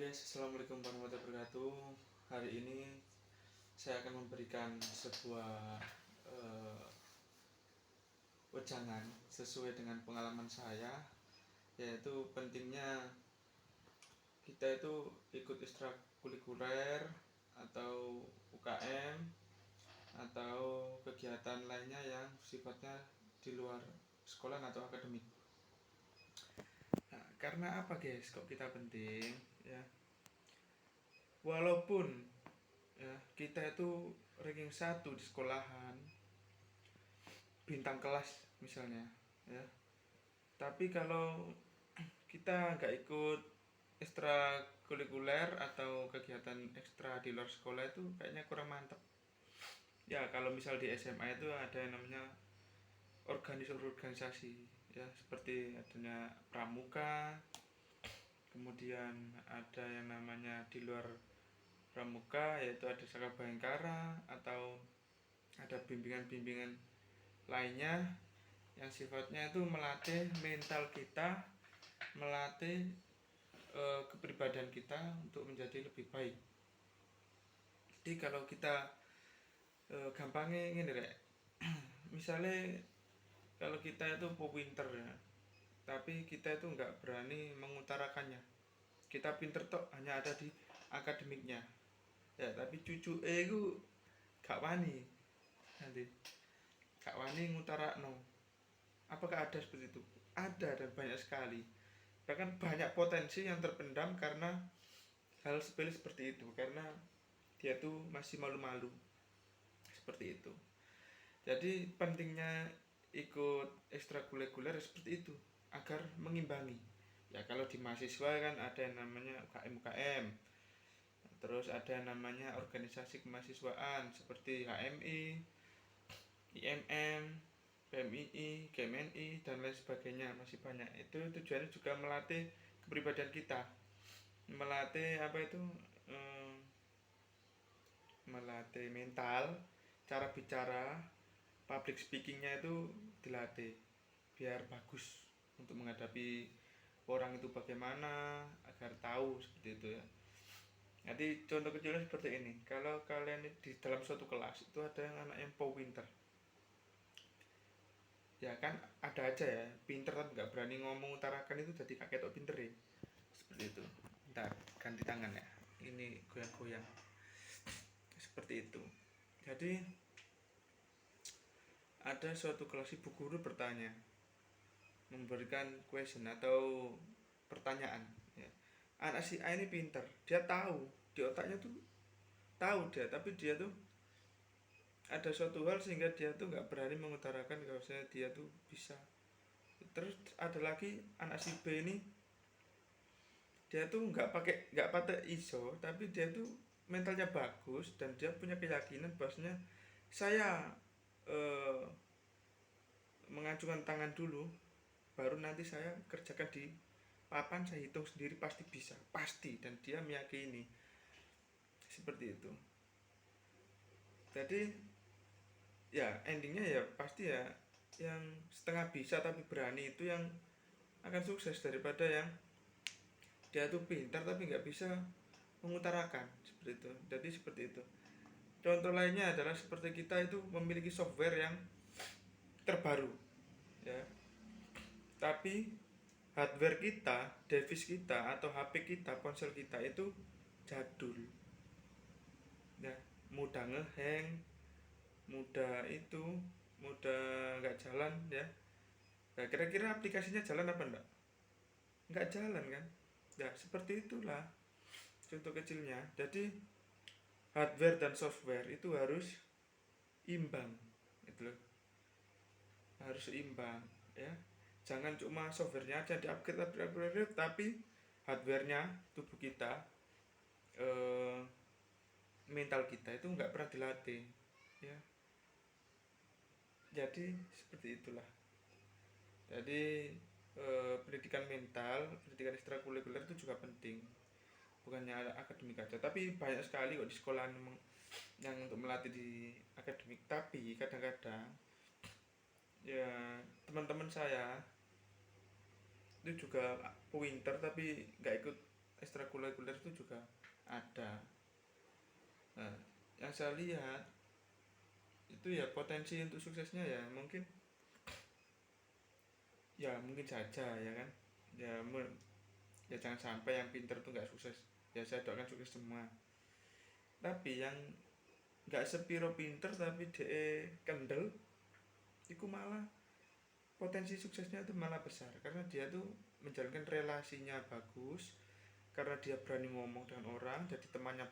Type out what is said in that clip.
guys, assalamualaikum warahmatullahi wabarakatuh. Hari ini saya akan memberikan sebuah wejangan sesuai dengan pengalaman saya, yaitu pentingnya kita itu ikut ekstrakurikuler atau UKM atau kegiatan lainnya yang sifatnya di luar sekolah atau akademik. Nah, karena apa guys, kok kita penting ya? Walaupun ya kita itu ranking 1 di sekolahan, bintang kelas misalnya ya, tapi kalau kita nggak ikut ekstrakurikuler atau kegiatan ekstra di luar sekolah itu kayaknya kurang mantap ya. Kalau misal di SMA itu ada yang namanya organisasi ya, seperti adanya pramuka, kemudian ada yang namanya di luar pramuka yaitu ada Saka Bayangkara, atau ada bimbingan-bimbingan lainnya yang sifatnya itu melatih mental kita, melatih kepribadian kita untuk menjadi lebih baik. Jadi kalau kita gampangnya ini rek, misalnya kalau kita itu pinter ya, tapi kita itu nggak berani mengutarakannya. Kita pinter tok hanya ada di akademiknya ya, tapi cucu itu gak wani, nanti gak wani ngutarakno. Apakah ada seperti itu? Ada, dan banyak sekali. Bahkan banyak potensi yang terpendam karena hal sepele seperti itu, karena dia tuh masih malu-malu seperti itu. Jadi pentingnya ikut ekstrakurikuler seperti itu agar mengimbangi ya. Kalau di mahasiswa kan ada yang namanya UKM, terus ada yang namanya organisasi kemahasiswaan seperti HMI, IMM, PMII, GMNI, dan lain sebagainya, masih banyak. Itu tujuannya juga melatih kepribadian kita, melatih apa itu, melatih mental, cara bicara, public speakingnya itu dilatih biar bagus untuk menghadapi orang itu bagaimana, agar tahu seperti itu ya. Jadi contoh kecilnya seperti ini, kalau kalian di dalam suatu kelas itu ada yang anak yang pinter ya kan, ada aja ya pinter tapi nggak berani ngomong utarakan, itu jadi kakek tok pinter ya, seperti itu. Ntar ganti tangan ya, ini goyang-goyang seperti itu. Jadi ada suatu kelas ibu guru bertanya, memberikan question atau pertanyaan ya. Anak si A ini pinter, dia tahu di otaknya tuh tahu dia, tapi dia tuh ada suatu hal sehingga dia tuh nggak berani mengutarakan kalau saya dia tuh bisa. Terus ada lagi anak si B ini, dia tuh nggak pakai ISO, tapi dia tuh mentalnya bagus dan dia punya keyakinan bahwasanya saya eh, mengajukan tangan dulu, baru nanti saya kerjakan di papan, saya hitung sendiri pasti bisa, pasti, dan dia meyakini seperti itu. Jadi ya endingnya ya pasti ya yang setengah bisa tapi berani itu yang akan sukses, daripada yang dia tuh pintar tapi nggak bisa mengutarakan seperti itu. Jadi seperti itu. Contoh lainnya adalah seperti kita itu memiliki software yang terbaru ya, tapi hardware kita, device kita atau HP kita, ponsel kita itu jadul ya, mudah ngehang, mudah itu, mudah nggak jalan ya. Nah, kira-kira aplikasinya jalan apa enggak? Nggak jalan kan ya. Seperti itulah contoh kecilnya. Jadi hardware dan software itu harus imbang gitu loh, harus seimbang ya. Jangan cuma softwarenya aja di-upgrade, tapi hardwarenya, tubuh kita, mental kita itu nggak pernah dilatih ya. Jadi seperti itulah. Jadi pendidikan mental, pendidikan ekstrakurikuler itu juga penting, bukannya akademik aja. Tapi banyak sekali kok di sekolah yang untuk melatih di akademik, tapi kadang-kadang ya teman-teman saya itu juga pinter tapi nggak ikut ekstrakurikuler itu juga ada. Nah, yang saya lihat itu ya potensi untuk suksesnya ya mungkin saja ya kan, ya ya jangan sampai yang pinter tuh nggak sukses. Ya saya doakan sukses semua, tapi yang nggak sepiro pinter tapi de kendel itu malah potensi suksesnya itu malah besar, karena dia tuh menjalankan relasinya bagus, karena dia berani ngomong dengan orang, jadi temannya